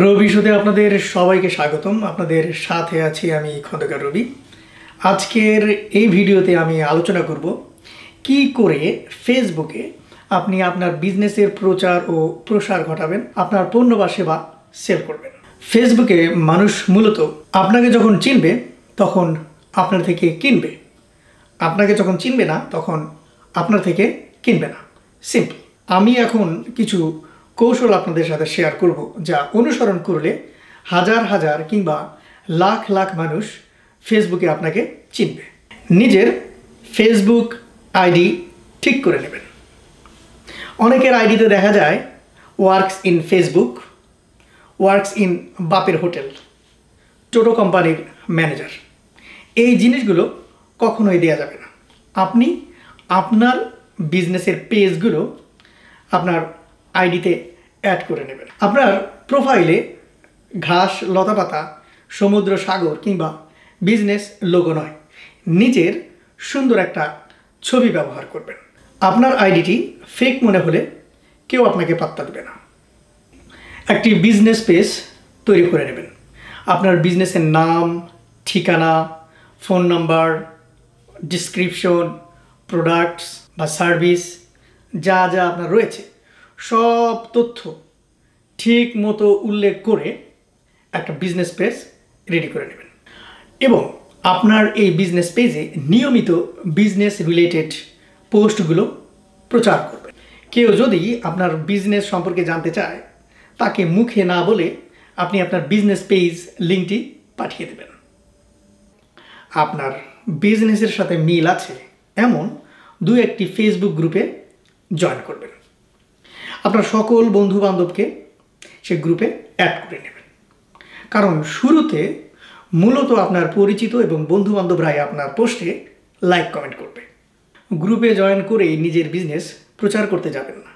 রবি শোতে আপনাদের সবাইকে স্বাগতম। আপনাদের সাথে আছি আমি খন্দকার রবি। আজকের এই ভিডিওতে আমি আলোচনা করব কি করে ফেসবুকে আপনি আপনার বিজনেসের প্রচার ও প্রসার ঘটাবেন, আপনার পণ্য বা সেবা সেল করবেন। ফেসবুকে মানুষ মূলত আপনাকে যখন চিনবে তখন আপনার থেকে কিনবে, আপনাকে যখন চিনবে না তখন আপনার থেকে কিনবে না। সিম্পল। আমি এখন কিছু কৌশল আপনাদের সাথে শেয়ার করব, যা অনুসরণ করলে হাজার হাজার কিংবা লাখ লাখ মানুষ ফেসবুকে আপনাকে চিনবে। নিজের ফেসবুক আইডি ঠিক করে নেবেন। অনেকের আইডিতে দেখা যায় works in Facebook, works in বাপের হোটেল, টোটো কোম্পানির ম্যানেজার। এই জিনিসগুলো কখনোই দেওয়া যাবে না। আপনি আপনার বিজনেসের পেজগুলো আপনার আইডিতে অ্যাড করে নেবেন। আপনার প্রোফাইলে ঘাস, লতাপাতা, সমুদ্র, সাগর কিংবা বিজনেস লোগো নয়, নিজের সুন্দর একটা ছবি ব্যবহার করবেন। আপনার আইডিটি ফেক মনে হলে কেউ আপনাকে পাত্তা দেবে না। একটি বিজনেস পেজ তৈরি করে নেবেন। আপনার বিজনেসের নাম, ঠিকানা, ফোন নাম্বার, ডিসক্রিপশন, প্রোডাক্টস বা সার্ভিস যা যা আপনার রয়েছে সব তথ্য ঠিক মতো উল্লেখ করে একটা বিজনেস পেজ রেডি করে নেবেন এবং আপনার এই বিজনেস পেজে নিয়মিত বিজনেস রিলেটেড পোস্টগুলো প্রচার করবেন। কেউ যদি আপনার বিজনেস সম্পর্কে জানতে চায়, তাকে মুখে না বলে আপনি আপনার বিজনেস পেজ লিঙ্কটি পাঠিয়ে দেবেন। আপনার বিজনেসের সাথে মিল আছে এমন দু একটি ফেসবুক গ্রুপে জয়েন করবেন। আপনার সকল বন্ধু বান্ধবকে সে গ্রুপে অ্যাড করে নেবেন, কারণ শুরুতে মূলত আপনার পরিচিত এবং বন্ধু বান্ধবরাই আপনার পোস্টে লাইক কমেন্ট করবে। গ্রুপে জয়েন করে নিজের বিজনেস প্রচার করতে যাবেন না।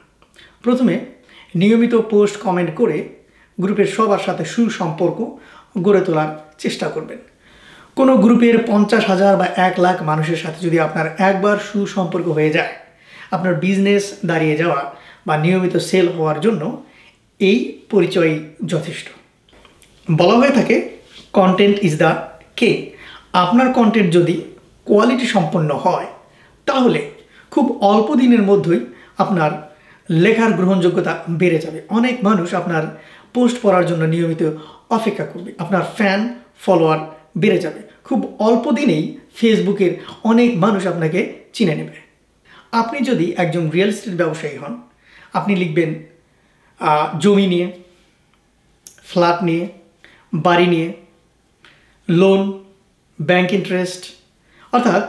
প্রথমে নিয়মিত পোস্ট কমেন্ট করে গ্রুপের সবার সাথে সুসম্পর্ক গড়ে তোলার চেষ্টা করবেন। কোনো গ্রুপের 50,000 বা 1 লাখ মানুষের সাথে যদি আপনার একবার সুসম্পর্ক হয়ে যায়, আপনার বিজনেস দাঁড়িয়ে যাওয়া বা নিয়মিত সেল হওয়ার জন্য এই পরিচয় যথেষ্ট। বলা হয়ে থাকে কন্টেন্ট ইজ দ্য কে। আপনার কন্টেন্ট যদি কোয়ালিটি সম্পন্ন হয় তাহলে খুব অল্প দিনের মধ্যেই আপনার লেখার গ্রহণযোগ্যতা বেড়ে যাবে। অনেক মানুষ আপনার পোস্ট পড়ার জন্য নিয়মিত অপেক্ষা করবে, আপনার ফ্যান ফলোয়ার বেড়ে যাবে। খুব অল্প দিনেই ফেসবুকের অনেক মানুষ আপনাকে চিনে নেবে। আপনি যদি একজন রিয়েল এস্টেট ব্যবসায়ী হন, আপনি লিখবেন জমি নিয়ে, ফ্ল্যাট নিয়ে, বাড়ি নিয়ে, লোন, ব্যাংক ইন্টারেস্ট, অর্থাৎ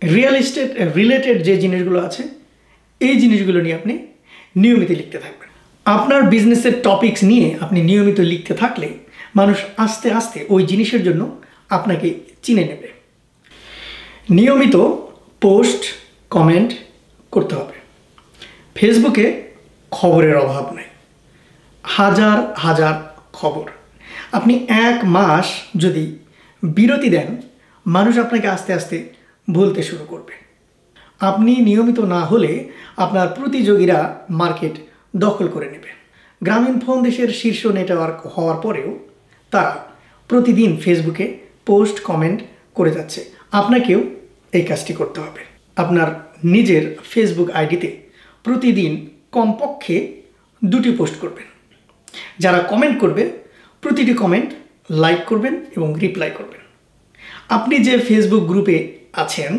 রিয়েল এস্টেট রিলেটেড যে জিনিসগুলো আছে এই জিনিসগুলো নিয়ে আপনি নিয়মিত লিখতে থাকবেন। আপনার বিজনেসের টপিকস নিয়ে আপনি নিয়মিত লিখতে থাকলে মানুষ আস্তে আস্তে ওই জিনিসের জন্য আপনাকে চিনে নেবে। নিয়মিত পোস্ট কমেন্ট করতে হবে। ফেসবুকে খবরের অভাব নেই, হাজার হাজার খবর। আপনি 1 মাস যদি বিরতি দেন, মানুষ আপনাকে আস্তে আস্তে ভুলতে শুরু করবে। আপনি নিয়মিত না হলে আপনার প্রতিযোগীরা মার্কেট দখল করে নেবে। গ্রামীণফোন দেশের শীর্ষ নেটওয়ার্ক হওয়ার পরেও তারা প্রতিদিন ফেসবুকে পোস্ট কমেন্ট করে যাচ্ছে। আপনাকেও এই কাজটি করতে হবে। আপনার নিজের ফেসবুক আইডিতে প্রতিদিন কমপক্ষে 2টি পোস্ট করবেন। যারা কমেন্ট করবে প্রতিটি কমেন্ট লাইক করবেন এবং রিপ্লাই করবেন। আপনি যে ফেসবুক গ্রুপে আছেন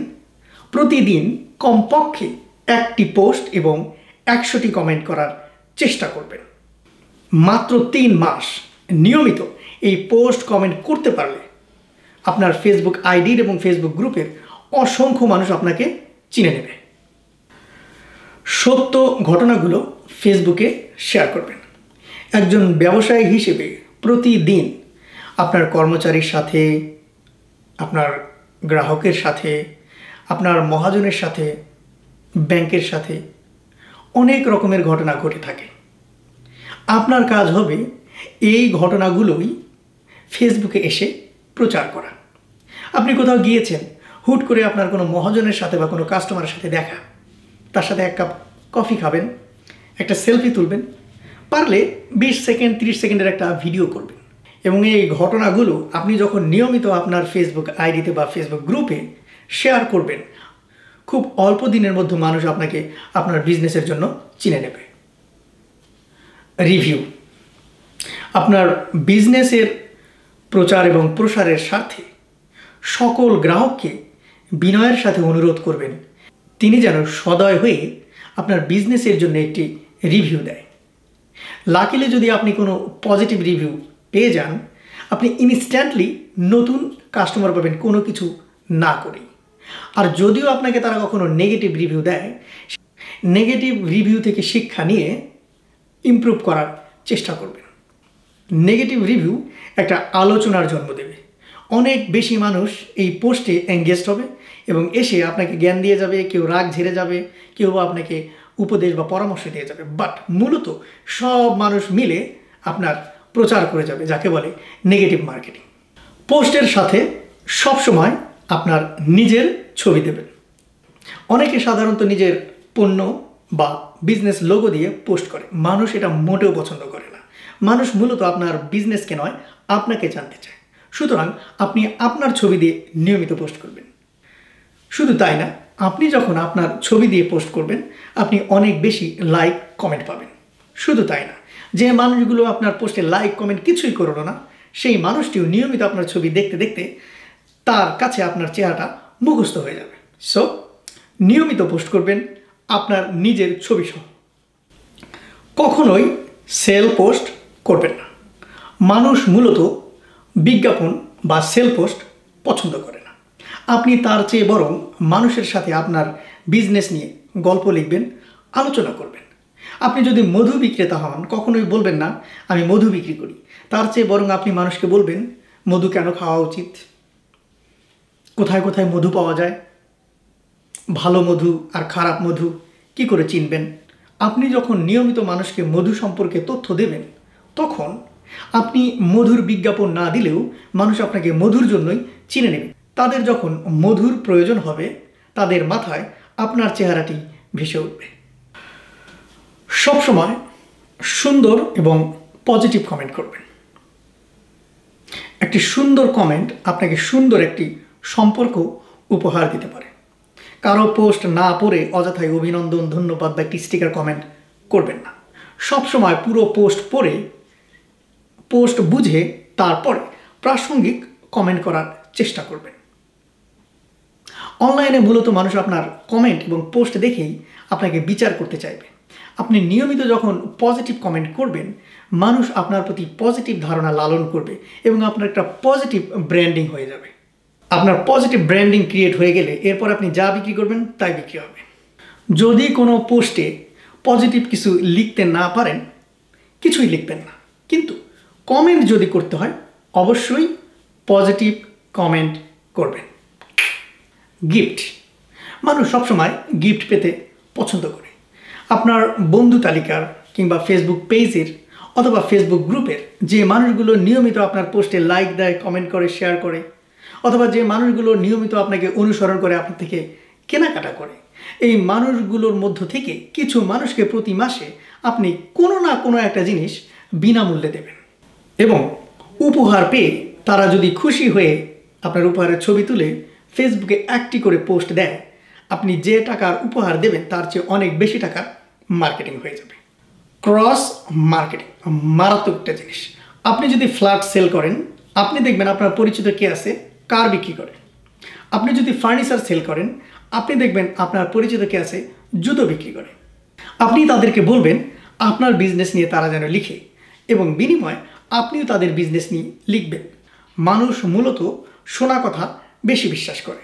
প্রতিদিন কমপক্ষে 1টি পোস্ট এবং 100টি কমেন্ট করার চেষ্টা করবেন। মাত্র 3 মাস নিয়মিত এই পোস্ট কমেন্ট করতে পারলে আপনার ফেসবুক আইডির এবং ফেসবুক গ্রুপের অসংখ্য মানুষ আপনাকে চিনে নেবে। সত্য ঘটনাগুলো ফেসবুকে শেয়ার করবেন। একজন ব্যবসায়ী হিসেবে প্রতিদিন আপনার কর্মচারীর সাথে, আপনার গ্রাহকের সাথে, আপনার মহাজনের সাথে, ব্যাংকের সাথে অনেক রকমের ঘটনা ঘটে থাকে। আপনার কাজ হবে এই ঘটনাগুলোই ফেসবুকে এসে প্রচার করা। আপনি কোথাও গিয়েছেন, হুট করে আপনার কোনো মহাজনের সাথে বা কোনো কাস্টমারের সাথে দেখা, তার সাথে 1 কাপ কফি খাবেন, একটা সেলফি তুলবেন, পারলে 20 সেকেন্ড 30 সেকেন্ডের একটা ভিডিও করবেন এবং এই ঘটনাগুলো আপনি যখন নিয়মিত আপনার ফেসবুক আইডিতে বা ফেসবুক গ্রুপে শেয়ার করবেন, খুব অল্প দিনের মধ্যে মানুষ আপনাকে আপনার বিজনেসের জন্য চিনে নেবে। রিভিউ। আপনার বিজনেসের প্রচার এবং প্রসারের স্বার্থে সকল গ্রাহককে বিনয়ের সাথে অনুরোধ করবেন তিনি যেন সদয় হয়ে আপনার বিজনেসের জন্য একটি রিভিউ দেয়। লাকিলি যদি আপনি কোনো পজিটিভ রিভিউ পেয়ে যান, আপনি ইনস্ট্যান্টলি নতুন কাস্টমার পাবেন কোনো কিছু না করেই। আর যদিও আপনাকে তারা কখনো নেগেটিভ রিভিউ দেয়, নেগেটিভ রিভিউ থেকে শিক্ষা নিয়ে ইমপ্রুভ করার চেষ্টা করবেন। নেগেটিভ রিভিউ একটা আলোচনার জন্ম দেবে। অনেক বেশি মানুষ এই পোস্টে এঙ্গেজড হবে এবং এসে আপনাকে জ্ঞান দিয়ে যাবে, কেউ রাগ ঝেড়ে যাবে, কেউ আপনাকে উপদেশ বা পরামর্শ দিয়ে যাবে। বাট মূলত সব মানুষ মিলে আপনার প্রচার করে যাবে, যাকে বলে নেগেটিভ মার্কেটিং। পোস্টের সাথে সবসময় আপনার নিজের ছবি দেবেন। অনেকে সাধারণত নিজের পণ্য বা বিজনেস লোগো দিয়ে পোস্ট করে। মানুষ এটা মোটেও পছন্দ করে না। মানুষ মূলত আপনার বিজনেসকে নয়, আপনাকে জানতে চায়। সুতরাং আপনি আপনার ছবি দিয়ে নিয়মিত পোস্ট করবেন। শুধু তাই না, আপনি যখন আপনার ছবি দিয়ে পোস্ট করবেন, আপনি অনেক বেশি লাইক কমেন্ট পাবেন। শুধু তাই না, যে মানুষগুলো আপনার পোস্টে লাইক কমেন্ট কিছুই করলো না, সেই মানুষটিও নিয়মিত আপনার ছবি দেখতে দেখতে তার কাছে আপনার চেহারাটা মুখস্থ হয়ে যাবে। সো নিয়মিত পোস্ট করবেন আপনার নিজের ছবি সহ। কখনোই সেল পোস্ট করবেন না। মানুষ মূলত বিজ্ঞাপন বা সেল পোস্ট পছন্দ করে না। আপনি তার চেয়ে বরং মানুষের সাথে আপনার বিজনেস নিয়ে গল্প লিখবেন, আলোচনা করবেন। আপনি যদি মধু বিক্রেতা হন, কখনোই বলবেন না আমি মধু বিক্রি করি। তার চেয়ে বরং আপনি মানুষকে বলবেন মধু কেন খাওয়া উচিত, কোথায় কোথায় মধু পাওয়া যায়, ভালো মধু আর খারাপ মধু কি করে চিনবেন। আপনি যখন নিয়মিত মানুষকে মধু সম্পর্কে তথ্য দেবেন, তখন আপনি মধুর বিজ্ঞাপন না দিলেও মানুষ আপনাকে মধুর জন্যই চিনে নেবে। তাদের যখন মধুর প্রয়োজন হবে, তাদের মাথায় আপনার চেহারাটি ভেসে উঠবে। সবসময় সুন্দর এবং পজিটিভ কমেন্ট করবেন। একটি সুন্দর কমেন্ট আপনাকে সুন্দর একটি সম্পর্ক উপহার দিতে পারে। কারো পোস্ট না পড়ে অযথাই অভিনন্দন, ধন্যবাদ বা একটি স্টিকার কমেন্ট করবেন না। সবসময় পুরো পোস্ট পড়ে, পোস্ট বুঝে তারপরে প্রাসঙ্গিক কমেন্ট করার চেষ্টা করবেন। অনলাইনে মূলত মানুষ আপনার কমেন্ট এবং পোস্ট দেখেই আপনাকে বিচার করতে চাইবে। আপনি নিয়মিত যখন পজিটিভ কমেন্ট করবেন, মানুষ আপনার প্রতি পজিটিভ ধারণা লালন করবে এবং আপনার একটা পজিটিভ ব্র্যান্ডিং হয়ে যাবে। আপনার পজিটিভ ব্র্যান্ডিং ক্রিয়েট হয়ে গেলে এরপর আপনি যা বিক্রি করবেন তাই বিক্রি হবে। যদি কোনো পোস্টে পজিটিভ কিছু লিখতে না পারেন, কিছুই লিখবেন না, কিন্তু কমেন্ট যদি করতে হয় অবশ্যই পজিটিভ কমেন্ট করবেন। গিফট। মানুষ সবসময় গিফট পেতে পছন্দ করে। আপনার বন্ধু তালিকার কিংবা ফেসবুক পেজের অথবা ফেসবুক গ্রুপের যে মানুষগুলো নিয়মিত আপনার পোস্টে লাইক দেয়, কমেন্ট করে, শেয়ার করে, অথবা যে মানুষগুলো নিয়মিত আপনাকে অনুসরণ করে, আপনার থেকে কেনাকাটা করে, এই মানুষগুলোর মধ্য থেকে কিছু মানুষকে প্রতি মাসে আপনি কোনো না কোনো একটা জিনিস বিনামূল্যে দেবেন এবং উপহার পেয়ে তারা যদি খুশি হয়ে আপনার উপহারের ছবি তুলে ফেসবুকে একটি করে পোস্ট দেয়, আপনি যে টাকার উপহার দেবেন তার চেয়ে অনেক বেশি টাকার মার্কেটিং হয়ে যাবে। ক্রস মার্কেটিং মারাত্মক একটা জিনিস। আপনি যদি ফ্ল্যাট সেল করেন, আপনি দেখবেন আপনার পরিচিত কে আছে, কার বিক্রি করে। আপনি যদি ফার্নিচার সেল করেন, আপনি দেখবেন আপনার পরিচিত কে আছে, জুতো বিক্রি করে। আপনি তাদেরকে বলবেন আপনার বিজনেস নিয়ে তারা যেন লিখে এবং বিনিময়ে আপনিও তাদের বিজনেস নিয়ে লিখবেন। মানুষ মূলত শোনা কথা বেশি বিশ্বাস করে।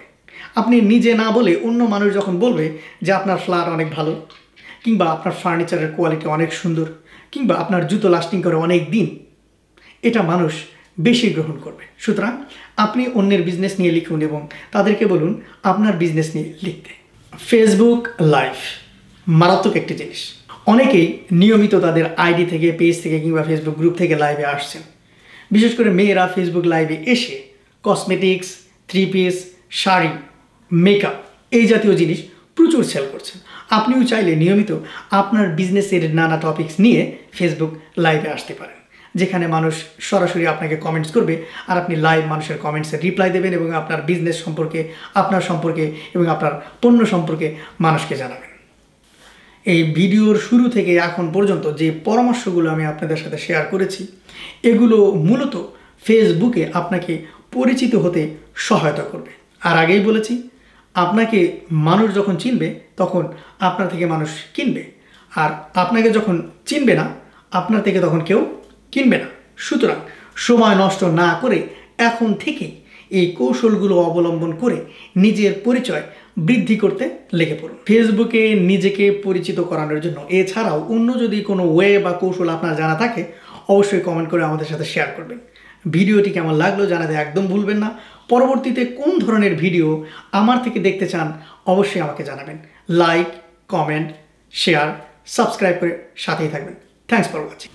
আপনি নিজে না বলে অন্য মানুষ যখন বলবে যে আপনার ফ্ল্যাট অনেক ভালো, কিংবা আপনার ফার্নিচারের কোয়ালিটি অনেক সুন্দর, কিংবা আপনার জুতো লাস্টিং করে অনেক দিন, এটা মানুষ বেশি গ্রহণ করবে। সুতরাং আপনি অন্যের বিজনেস নিয়ে লিখুন এবং তাদেরকে বলুন আপনার বিজনেস নিয়ে লিখতে। ফেসবুক লাইভ মারাত্মক একটি জিনিস। অনেকেই নিয়মিত তাদের আইডি থেকে, পেজ থেকে কিংবা ফেসবুক গ্রুপ থেকে লাইভে আসছেন। বিশেষ করে মেয়েরা ফেসবুক লাইভে এসে কসমেটিক্স, 3 পিস, শাড়ি, মেকআপ এই জাতীয় জিনিস প্রচুর সেল করছেন। আপনিও চাইলে নিয়মিত আপনার বিজনেসের নানা টপিকস নিয়ে ফেসবুক লাইভে আসতে পারেন, যেখানে মানুষ সরাসরি আপনাকে কমেন্টস করবে আর আপনি লাইভ মানুষের কমেন্টসের রিপ্লাই দেবেন এবং আপনার বিজনেস সম্পর্কে, আপনার সম্পর্কে এবং আপনার পণ্য সম্পর্কে মানুষকে জানাবেন। এই ভিডিওর শুরু থেকে এখন পর্যন্ত যে পরামর্শগুলো আমি আপনাদের সাথে শেয়ার করেছি, এগুলো মূলত ফেসবুকে আপনাকে পরিচিত হতে সহায়তা করবে। আর আগেই বলেছি, আপনাকে মানুষ যখন চিনবে তখন আপনার থেকে মানুষ কিনবে, আর আপনাকে যখন চিনবে না আপনার থেকে তখন কেউ কিনবে না। সুতরাং সময় নষ্ট না করে এখন থেকেই এই কৌশলগুলো অবলম্বন করে নিজের পরিচয় বৃদ্ধি করতে লেগে পড়ুন। ফেসবুকে নিজেকে পরিচিত করানোর জন্য এছাড়াও অন্য যদি কোনো ওয়ে বা কৌশল আপনার জানা থাকে অবশ্যই কমেন্ট করে আমাদের সাথে শেয়ার করবেন। ভিডিওটি কেমন লাগলো জানাতে একদম ভুলবেন না। পরবর্তীতে কোন ধরনের ভিডিও আমার থেকে দেখতে চান অবশ্যই আমাকে জানাবেন। লাইক, কমেন্ট, শেয়ার, সাবস্ক্রাইব করে সাথেই থাকবেন। Thanks for watching.